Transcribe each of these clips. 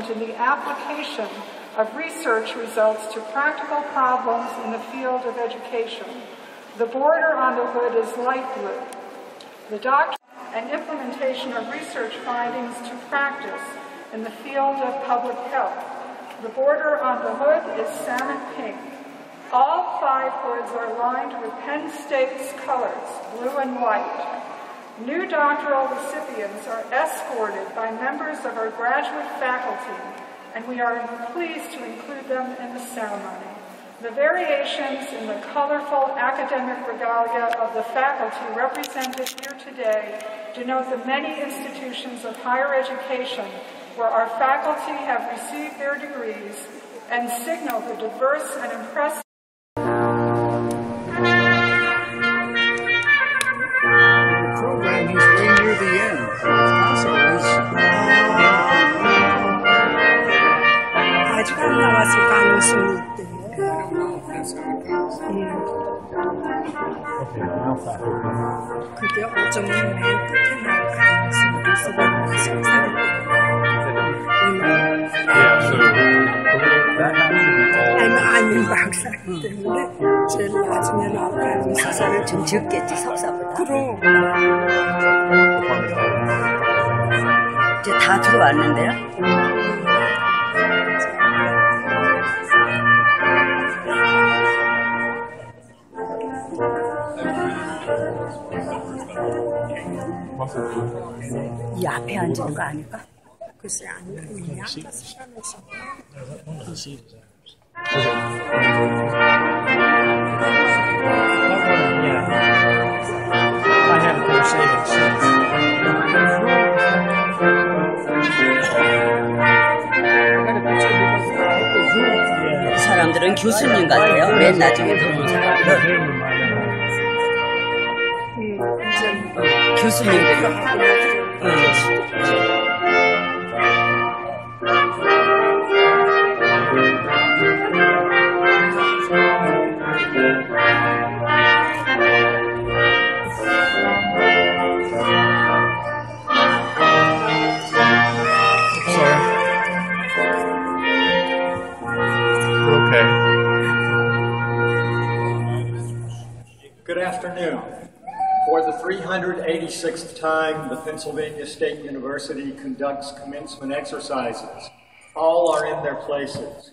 in the application of research results to practical problems in the field of education. The border on the hood is light blue. The doctrine and implementation of research findings to practice in the field of public health. The border on the hood is salmon pink. All 5 hoods are lined with Penn State's colors, blue and white. New doctoral recipients are escorted by members of our graduate faculty, and we are pleased to include them in the ceremony. The variations in the colorful academic regalia of the faculty represented here today denote the many institutions of higher education where our faculty have received their degrees and signal the diverse and impressive program is way near the end. 아직 안 나왔을 가능성이 있대요. 그게 어쩌면 맨 끝에 나올 가능성이 있어. 아니 박사이기 때문에 제일 나중에 나올 가능성이 박사는 좀 적겠지, 석사보다. 그럼 이제 다 들어왔는데요? 이 앞에 앉는 거 아닐까? 글쎄 아니면 이 앉아서 시험에서 I have cool savings. 이 사람들은 교수님 같아요. 맨 나중에 들어온 사람들은 교수님들이. Good afternoon. For the 386th time, the Pennsylvania State University conducts commencement exercises. All are in their places.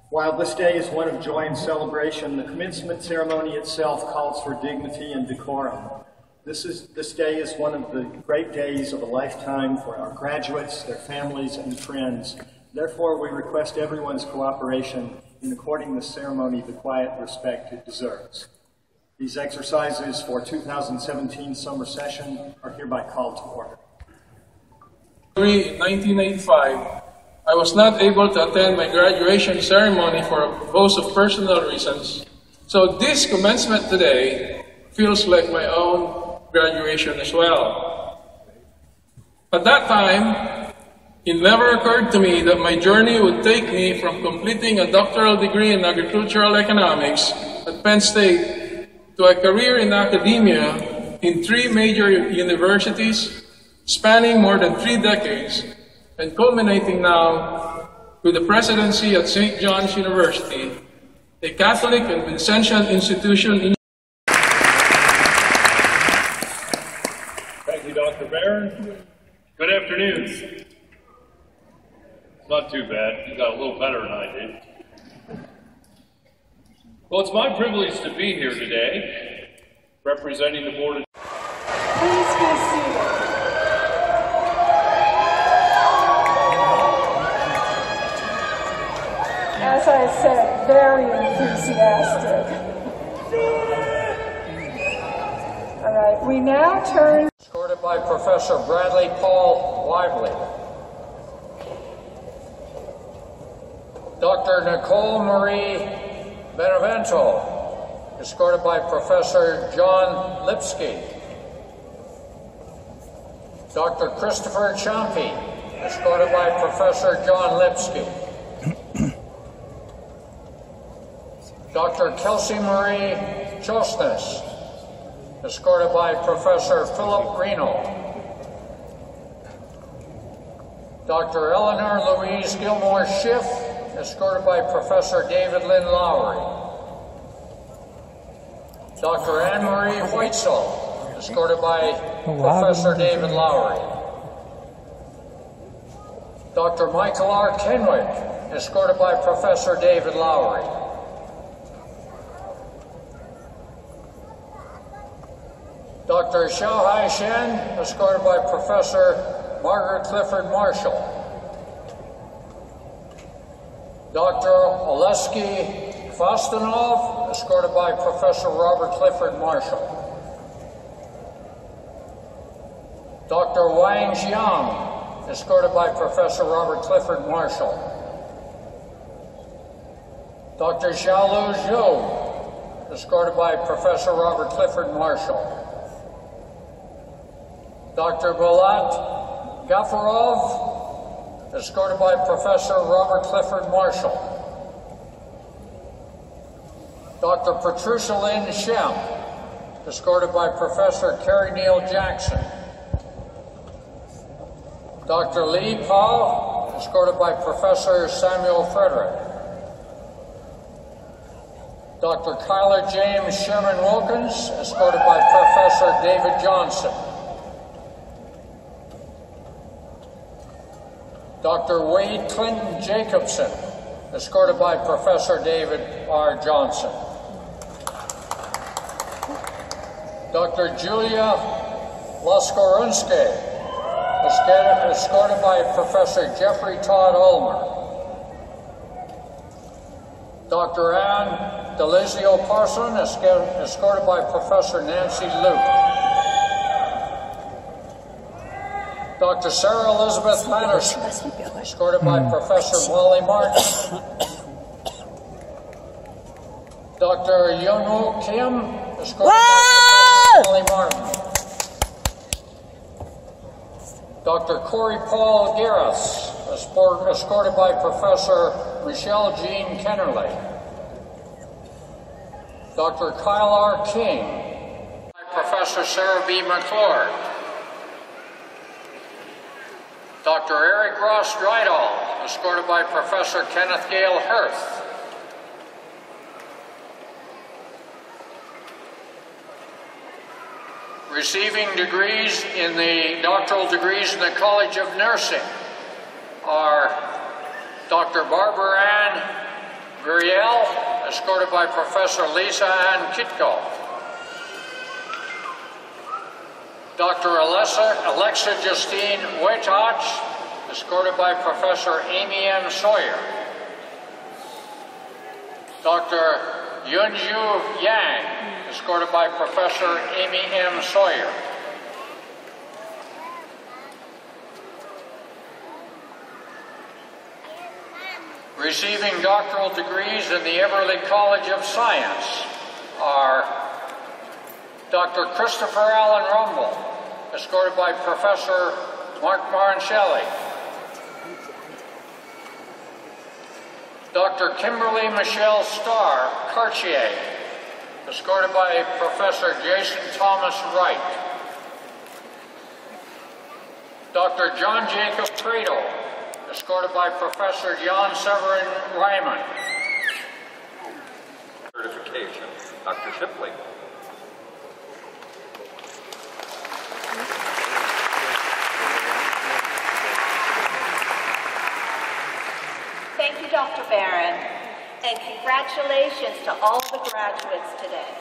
While this day is one of joy and celebration, the commencement ceremony itself calls for dignity and decorum. This day is one of the great days of a lifetime for our graduates, their families, and friends. Therefore, we request everyone's cooperation in according the ceremony the quiet respect it deserves. These exercises for 2017 summer session are hereby called to order. In 1985, I was not able to attend my graduation ceremony for a host of personal reasons, so this commencement today feels like my own graduation as well. At that time, it never occurred to me that my journey would take me from completing a doctoral degree in agricultural economics at Penn State to a career in academia in 3 major universities, spanning more than 3 decades, and culminating now with the presidency at St. John's University, a Catholic and Vincentian institution in. Thank you, Dr. Barron. Good afternoon. Not too bad. You got a little better than I did. Well, it's my privilege to be here today, representing the board of... Please be seated. As I said, very enthusiastic. All right, we now turn... Escorted by Professor Bradley Paul Lively. Dr. Nicole Marie Benevento, escorted by Professor John Lipsky. Dr. Christopher Ciampi, escorted by Professor John Lipsky. Dr. Kelsey Marie Chosnes, escorted by Professor Philip Reno. Dr. Eleanor Louise Gilmore Schiff, escorted by Professor David Lynn Lowry. Dr. Anne-Marie Whitesell, escorted by Professor David Lowry. Dr. Michael R. Kenwick, escorted by Professor David Lowry. Dr. Xiaohai Shen, escorted by Professor Margaret Clifford Marshall. Dr. Oleski Fostanov, escorted by Professor Robert Clifford Marshall. Dr. Wang Xiang, escorted by Professor Robert Clifford Marshall. Dr. Xiaolu Zhou, escorted by Professor Robert Clifford Marshall. Dr. Bulat Gafarov, escorted by Professor Robert Clifford Marshall. Dr. Patricia Lynn Shem, escorted by Professor Carrie Neal Jackson. Dr. Li Pao, escorted by Professor Samuel Frederick. Dr. Kyler James Sherman Wilkins, escorted by Professor David Johnson. Dr. Wade Clinton Jacobson, escorted by Professor David R. Johnson. Dr. Julia Laskorunske, escorted by Professor Jeffrey Todd Ulmer. Dr. Anne Delizio Parson, escorted by Professor Nancy Luke. Dr. Sarah Elizabeth Patterson, escorted by Professor Molly Martin. Dr. Young-Woo Kim, escorted by Professor Molly Martin. Dr. Corey Paul Garris, escorted by Professor Michelle Jean Kennerly. Dr. Kyle R. King, by Professor Sarah B. McClure. Dr. Eric Ross Drydall, escorted by Professor Kenneth Gale Hirth. Receiving degrees in the doctoral degrees in the College of Nursing are Dr. Barbara Ann Guriel, escorted by Professor Lisa Ann Kitko. Dr. Alexa Justine Wetach, escorted by Professor Amy M. Sawyer. Dr. Yunju Yang, escorted by Professor Amy M. Sawyer. Receiving doctoral degrees in the Everly College of Science are Dr. Christopher Allen Rumble, escorted by Professor Mark Marincelli. Dr. Kimberly Michelle Starr Cartier, escorted by Professor Jason Thomas Wright. Dr. John Jacob Prado, escorted by Professor John Severin Ryman. Certification, Dr. Shipley. Thank you, Dr. Barron, and congratulations to all the graduates today.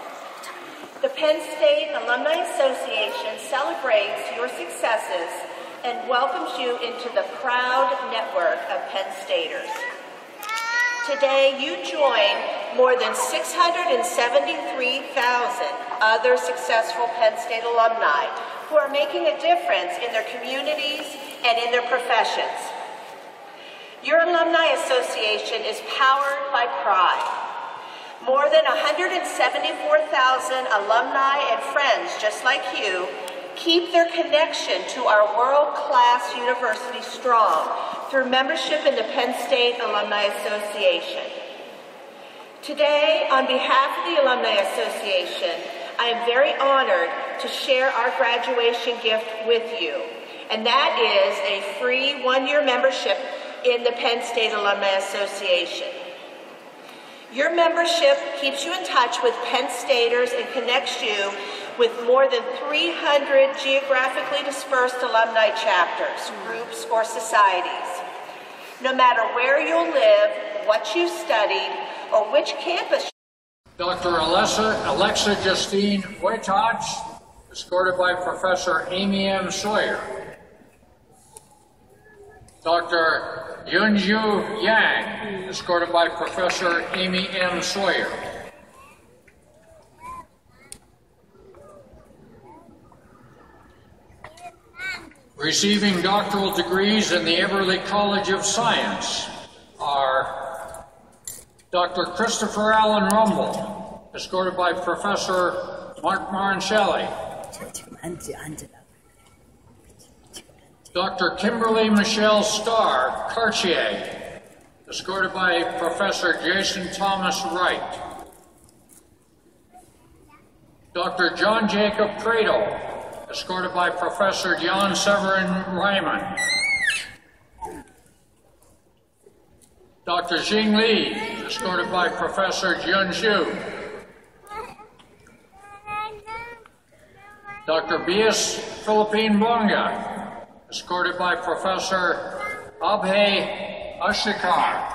The Penn State Alumni Association celebrates your successes and welcomes you into the proud network of Penn Staters. Today, you join more than 673,000 other successful Penn State alumni who are making a difference in their communities and in their professions. Your Alumni Association is powered by pride. More than 174,000 alumni and friends just like you keep their connection to our world-class university strong through membership in the Penn State Alumni Association. Today, on behalf of the Alumni Association, I am very honored to share our graduation gift with you and that is a free one-year membership in the Penn State Alumni Association. Your membership keeps you in touch with Penn Staters and connects you with more than 300 geographically dispersed alumni chapters, groups, or societies. No matter where you live, what you studied, or which campus. Dr. Alexa Justine Wojtacz, escorted by Professor Amy M. Sawyer. Dr. Yunju Yang, escorted by Professor Amy M. Sawyer. Receiving doctoral degrees in the Eberly College of Science are Dr. Christopher Allen Rumble, escorted by Professor Mark Maroncelli. Dr. Kimberly Michelle Starr, Cartier, escorted by Professor Jason Thomas Wright. Dr. John Jacob Prado, escorted by Professor Jan Severin Ryman. Dr. Jing Li, escorted by Professor Jun Xu. Dr. Bias Philippine Bonga, escorted by Professor Abhay Ashikar.